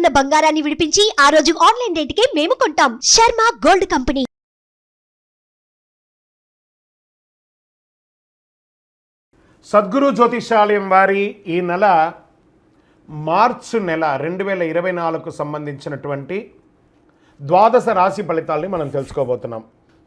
ఉన్న బంగారాన్ని విడిపించి ఆ రోజు ఆన్లైన్ రేటుకే మేము కొంటాం. Sharma gold company. సద్గురు జ్యోతిషాలయం వారి ఈ నెల మార్చి నెల 2024కు సంబంధించినటువంటి ద్వాదశ రాశి ఫలితాలని మనం తెలుసుకోబోతున్నాం.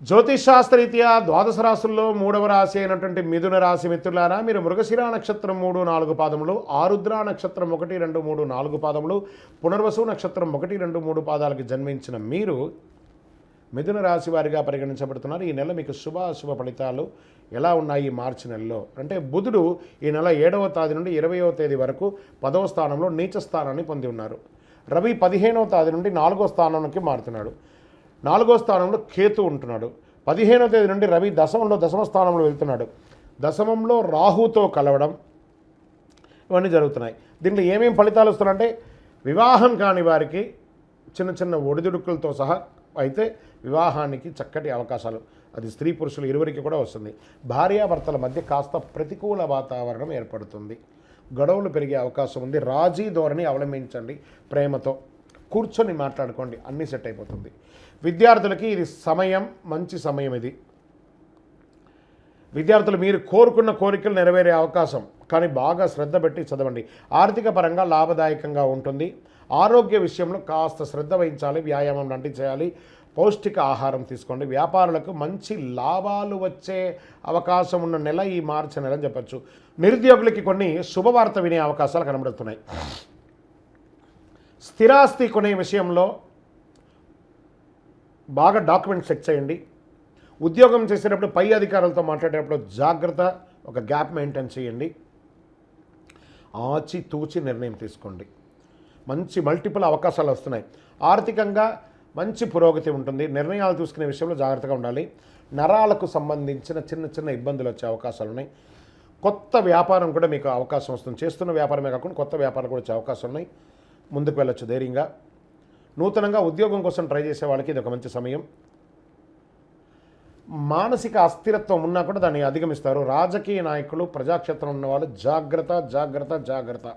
జ్యోతిషాస్త్రరీత్యా ద్వాదశ రాశుల్లో 3వ రాశి అయినటువంటి మిథున రాశి మిత్రులారా, మీరు మృగశిర నక్షత్రం 3, 4 పాదములు, ఆరుద్ర నక్షత్రం 1, 2, 3, 4 పాదములు, పునర్వసు నక్షత్రం 1, 2, 3 పాదాలకు జన్మించిన మీరు మిథున రాశి వారిగా పరిగణించబడుతున్నారు. ఈ నెల మీకు శుభాశుభ ఫలితాలు ఎలా ఉన్నాయి? మార్చి నెలలో అంటే బుధుడు ఈ నెల 7వ తేదీ నుండి 20వ తేదీ వరకు 10వ స్థానంలో నీచ స్థానాన్ని పొంది ఉన్నారు. రవి 15వ తేదీ నుండి 4వ స్థానానికి మారుతున్నాడు. 4వ స్థానంలో కేతు ఉంటున్నాడు. 15వ తేదీ నుండి రవి దశమ స్థానంలో వెళ్తున్నాడు. దశమంలో రాహుతో కలవడం ఇవన్నీ జరుగుతున్నాయి. దీంట్లో ఏమేమి ఫలితాలు వస్తున్నాయంటే, వివాహం కాని వారికి చిన్న చిన్న ఒడిదుడుకులతో సహా అయితే వివాహానికి చక్కటి అవకాశాలు, అది స్త్రీ పురుషులు ఇరువురికి కూడా వస్తుంది. భార్యాభర్తల మధ్య కాస్త ప్రతికూల వాతావరణం ఏర్పడుతుంది. గొడవలు పెరిగే అవకాశం ఉంది. రాజీ ధోరణి అవలంబించండి. ప్రేమతో కూర్చొని మాట్లాడుకోండి, అన్నీ సెట్ అయిపోతుంది. విద్యార్థులకి ఇది మంచి సమయం ఇది. విద్యార్థులు మీరు కోరుకున్న కోరికలు నెరవేరే అవకాశం, కానీ బాగా శ్రద్ధ పెట్టి చదవండి. ఆర్థిక పరంగా లాభదాయకంగా ఉంటుంది. ఆరోగ్య విషయంలో కాస్త శ్రద్ధ వహించాలి. వ్యాయామం లాంటివి చేయాలి. పౌష్టిక ఆహారం తీసుకోండి. వ్యాపారులకు మంచి లాభాలు వచ్చే అవకాశం ఉన్న నెల ఈ మార్చి నెల అని చెప్పచ్చు. నిరుద్యోగులకి కొన్ని శుభవార్త వినే అవకాశాలు కనబడుతున్నాయి. స్థిరాస్తి కొనే విషయంలో బాగా డాక్యుమెంట్స్ చెక్ చేయండి. ఉద్యోగం చేసేటప్పుడు పై అధికారులతో మాట్లాడేటప్పుడు జాగ్రత్త, ఒక గ్యాప్ మెయింటైన్ చేయండి. ఆచితూచి నిర్ణయం తీసుకోండి. మంచి మల్టిపుల్ అవకాశాలు వస్తున్నాయి. ఆర్థికంగా మంచి పురోగతి ఉంటుంది. నిర్ణయాలు తీసుకునే విషయంలో జాగ్రత్తగా ఉండాలి. నరాలకు సంబంధించిన చిన్న చిన్న ఇబ్బందులు వచ్చే అవకాశాలు ఉన్నాయి. కొత్త వ్యాపారం కూడా మీకు అవకాశం వస్తుంది. చేస్తున్న వ్యాపారమే కాకుండా కొత్త వ్యాపారం కూడా వచ్చే అవకాశం ఉన్నాయి. ముందుకు వెళ్ళొచ్చు ధైర్యంగా. నూతనంగా ఉద్యోగం కోసం ట్రై చేసే వాళ్ళకి ఇది ఒక మంచి సమయం. మానసిక అస్థిరత్వం ఉన్నా కూడా దాన్ని అధిగమిస్తారు. రాజకీయ నాయకులు, ప్రజాక్షేత్రం ఉన్నవాళ్ళు జాగ్రత్త జాగ్రత్త జాగ్రత్త.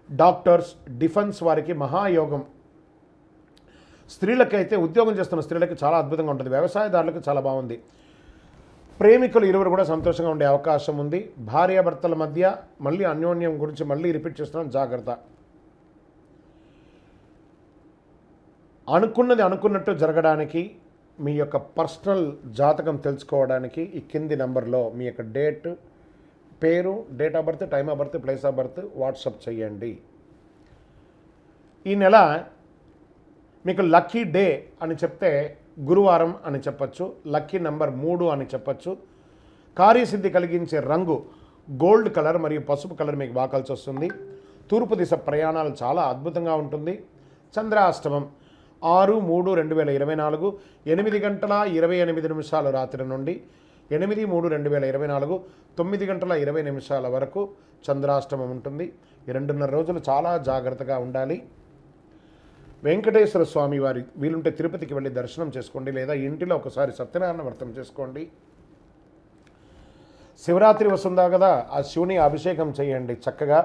డాక్టర్స్, డిఫెన్స్ వారికి మహాయోగం. స్త్రీలకైతే ఉద్యోగం చేస్తున్న స్త్రీలకి చాలా అద్భుతంగా ఉంటుంది. వ్యవసాయదారులకు చాలా బాగుంది. ప్రేమికులు ఇరువురు కూడా సంతోషంగా ఉండే అవకాశం ఉంది. భార్యాభర్తల మధ్య మళ్ళీ అన్యోన్యం గురించి మళ్ళీ రిపీట్ చేస్తున్నాం, జాగ్రత్త. అనుకున్నది అనుకున్నట్టు జరగడానికి, మీ యొక్క పర్సనల్ జాతకం తెలుసుకోవడానికి ఈ కింది నంబర్లో మీ యొక్క డేట్, పేరు, date of birth, time of birth, place of birth WhatsApp చేయండి. ఈ నెల మీకు లక్కీ డే అని చెప్తే గురువారం అని చెప్పచ్చు. లక్కీ నంబర్ 3 అని చెప్పచ్చు. కార్యసిద్ధి కలిగించే రంగు గోల్డ్ కలర్ మరియు పసుపు కలర్ మీకు బాగా కలిసి వస్తుంది. తూర్పు దిశ ప్రయాణాలు చాలా అద్భుతంగా ఉంటుంది. చంద్రాష్టమం 6/3/2024 8:28 రాత్రి నుండి 8/3/2024 9:20 వరకు చంద్రాష్టమం ఉంటుంది. ఈ 2.5 రోజులు చాలా జాగ్రత్తగా ఉండాలి. వెంకటేశ్వర స్వామి వారి వీలుంటే తిరుపతికి వెళ్ళి దర్శనం చేసుకోండి, లేదా ఇంటిలో ఒకసారి సత్యనారాయణ వ్రతం చేసుకోండి. శివరాత్రి వస్తుందా కదా, ఆ శివుని అభిషేకం చేయండి చక్కగా.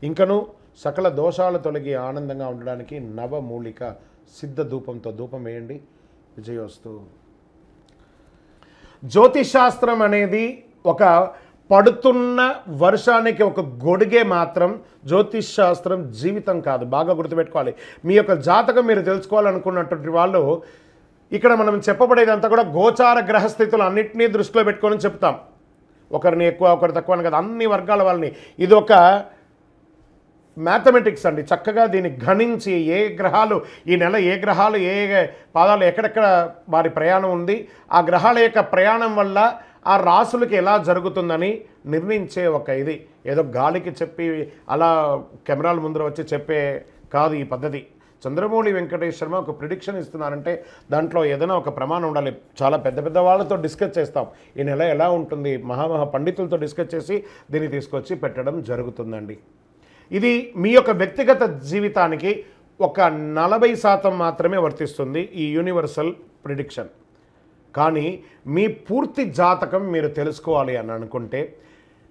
ఇంకను సకల దోషాలు తొలగి ఆనందంగా ఉండడానికి నవమూలిక సిద్ధ ధూపంతో ధూపం వేయండి. విజయోస్తు. జ్యోతిషాస్త్రం అనేది ఒక పడుతున్న వర్షానికి ఒక గొడుగే మాత్రం. జ్యోతిష్ శాస్త్రం జీవితం కాదు, బాగా గుర్తుపెట్టుకోవాలి. మీ యొక్క జాతకం మీరు తెలుసుకోవాలనుకున్నటువంటి వాళ్ళు ఇక్కడ మనం చెప్పబడేదంతా కూడా గోచార గ్రహస్థితులు అన్నింటినీ దృష్టిలో పెట్టుకొని చెప్తాం. ఒకరిని ఎక్కువ ఒకరు తక్కువ అని కదా, అన్ని వర్గాల వాళ్ళని. ఇది ఒక మ్యాథమెటిక్స్ అండి. చక్కగా దీన్ని గణించి ఏ గ్రహాలు ఈ నెల, ఏ గ్రహాలు ఏ పాదాలు ఎక్కడెక్కడ వారి ప్రయాణం ఉంది, ఆ గ్రహాల యొక్క ప్రయాణం వల్ల ఆ రాసులకి ఎలా జరుగుతుందని నిర్ణయించే ఒక ఇది. ఏదో గాలికి చెప్పి అలా కెమెరాల ముందర వచ్చి చెప్పే కాదు ఈ పద్ధతి. చంద్రమౌళి వెంకటేష్ శర్మ ఒక ప్రిడిక్షన్ ఇస్తున్నారంటే దాంట్లో ఏదైనా ఒక ప్రమాణం ఉండాలి. చాలా పెద్ద పెద్ద వాళ్ళతో డిస్కస్ చేస్తాం, ఈ నెల ఎలా ఉంటుంది, మహామహా పండితులతో డిస్కస్ చేసి దీన్ని తీసుకొచ్చి పెట్టడం జరుగుతుందండి. ఇది మీ యొక్క వ్యక్తిగత జీవితానికి ఒక 40% మాత్రమే వర్తిస్తుంది ఈ యూనివర్సల్ ప్రిడిక్షన్. కానీ మీ పూర్తి జాతకం మీరు తెలుసుకోవాలి అని అనుకుంటే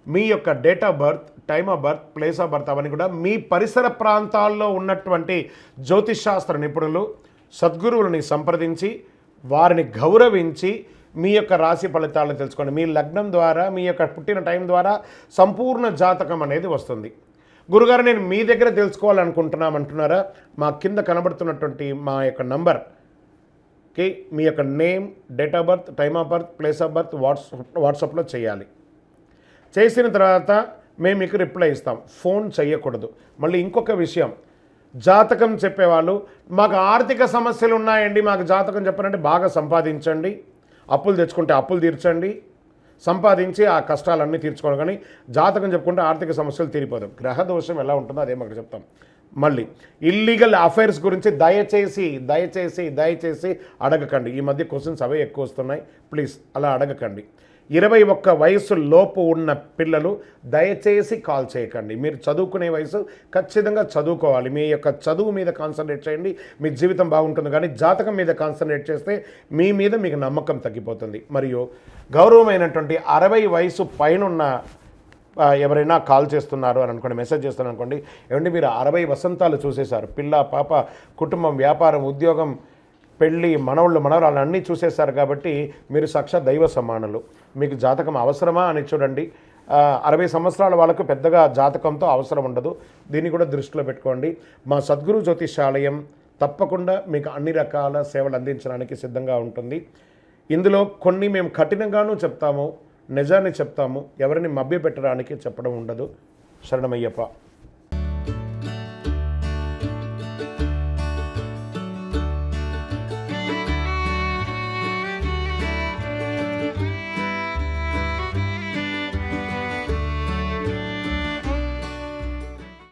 మీ యొక్క date of birth, time of birth, place of birth అవన్నీ కూడా మీ పరిసర ప్రాంతాల్లో ఉన్నటువంటి జ్యోతిష్ శాస్త్ర నిపుణులు సద్గురువులని సంప్రదించి వారిని గౌరవించి మీ యొక్క రాశి ఫలితాలను తెలుసుకోండి. మీ లగ్నం ద్వారా, మీ యొక్క పుట్టిన టైం ద్వారా సంపూర్ణ జాతకం అనేది వస్తుంది. గురుగారు నేను మీ దగ్గర తెలుసుకోవాలనుకుంటున్నామంటున్నారా? మా కింద కనబడుతున్నటువంటి మా యొక్క నంబర్కి మీ యొక్క name, date of birth, time of birth, place of birth వాట్సాప్లో చేయాలి. చేసిన తర్వాత మేము మీకు రిప్లై ఇస్తాం. ఫోన్ చేయకూడదు. మళ్ళీ ఇంకొక విషయం, జాతకం చెప్పేవాళ్ళు మాకు ఆర్థిక సమస్యలు ఉన్నాయండి, మాకు జాతకం చెప్పారంటే బాగా సంపాదించండి, అప్పులు తెచ్చుకుంటే అప్పులు తీర్చండి, సంపాదించి ఆ కష్టాలన్నీ తీర్చుకోవాలి. కానీ జాతకం చెప్పుకుంటే ఆర్థిక సమస్యలు తీరిపోదు. గ్రహ దోషం ఎలా ఉంటుందో అదే మాకు చెప్తాం. మళ్ళీ ఇల్లీగల్ అఫైర్స్ గురించి దయచేసి దయచేసి దయచేసి అడగకండి. ఈ మధ్య క్వశ్చన్స్ అవే ఎక్కువ వస్తున్నాయి. ప్లీజ్ అలా అడగకండి. 21 వయసు లోపు ఉన్న పిల్లలు దయచేసి కాల్ చేయకండి. మీరు చదువుకునే వయసు ఖచ్చితంగా చదువుకోవాలి. మీ యొక్క చదువు మీద కాన్సన్ట్రేట్ చేయండి, మీ జీవితం బాగుంటుంది. కానీ జాతకం మీద కాన్సన్ట్రేట్ చేస్తే మీ మీద మీకు నమ్మకం తగ్గిపోతుంది. మరియు గౌరవమైనటువంటి 60 వయసు పైనున్న ఎవరైనా కాల్ చేస్తున్నారు అని అనుకోండి, మెసేజ్ చేస్తున్నారు అనుకోండి, ఏమంటే మీరు 60 వసంతాలు చూసేశారు, పిల్ల పాప, కుటుంబం, వ్యాపారం, ఉద్యోగం, పెళ్ళి, మనవళ్ళు, మనవరాలు అన్నీ చూసేశారు కాబట్టి మీరు సాక్షాత్ దైవ సమానులు. మీకు జాతకం అవసరమా అని చూడండి. 60 సంవత్సరాల వాళ్ళకు పెద్దగా జాతకంతో అవసరం ఉండదు. దీన్ని కూడా దృష్టిలో పెట్టుకోండి. మా సద్గురు జ్యోతిషాలయం తప్పకుండా మీకు అన్ని రకాల సేవలు అందించడానికి సిద్ధంగా ఉంటుంది. ఇందులో కొన్ని మేము కఠినంగానూ చెప్తాము, నిజాన్ని చెప్తాము, ఎవరిని మభ్యపెట్టడానికి చెప్పడం ఉండదు. శరణమయ్యప్ప.